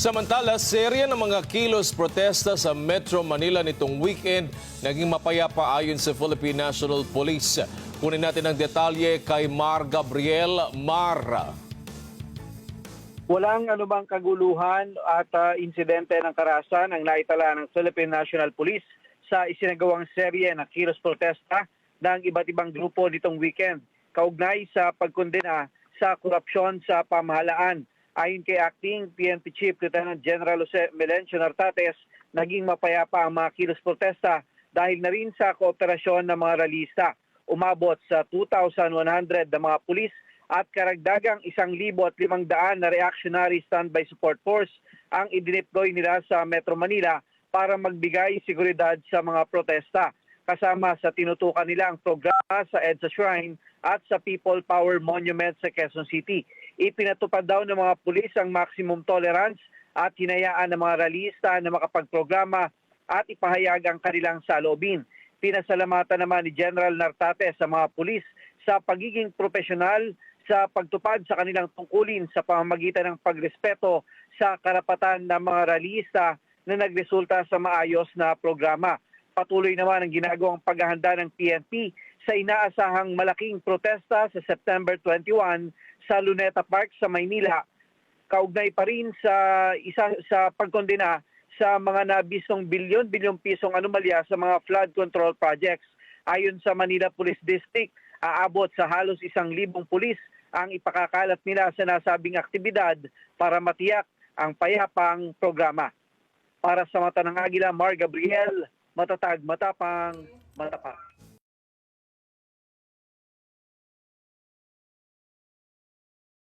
Samantala, serya ng mga kilos protesta sa Metro Manila nitong weekend naging mapayapa ayon sa Philippine National Police. Kunin natin ang detalye kay Mar Gabriel. Mar. Walang anumang kaguluhan at insidente ng karahasan ang naitala ng Philippine National Police sa isinagawang serye ng kilos protesta ng iba't ibang grupo nitong weekend, kaugnay sa pagkondena sa korupsyon sa pamahalaan. Ayon kay Acting PNP Chief Lieutenant General Jose Melencio Nartates, naging mapayapa ang mga kilos protesta dahil na rin sa kooperasyon ng mga ralista. Umabot sa 2,100 na mga pulis at karagdagang 1,500 na reactionary standby support force ang idineploy nila sa Metro Manila para magbigay seguridad sa mga protesta. Kasama sa tinutukan nilang programa sa EDSA Shrine at sa People Power Monument sa Quezon City. Ipinatupad daw ng mga pulis ang maximum tolerance at hinayaan ng mga ralista na makapagprograma at ipahayag ang kanilang saloobin. Pinasalamatan naman ni General Nartates sa mga pulis sa pagiging profesional sa pagtupad sa kanilang tungkulin sa pamamagitan ng pagrespeto sa karapatan ng mga ralista na nagresulta sa maayos na programa. Patuloy naman ang ginagawang paghahanda ng PNP sa inaasahang malaking protesta sa September 21 sa Luneta Park sa Maynila. Kaugnay pa rin sa pagkondena sa mga nabisong bilyon-bilyong pisong anomalya sa mga flood control projects. Ayon sa Manila Police District, aabot sa halos 1,000 pulis ang ipakakalat nila sa nasabing aktibidad para matiyak ang payapang programa. Para sa Mata ng Agila, Mar Gabriel, matatag, matapang, matapak.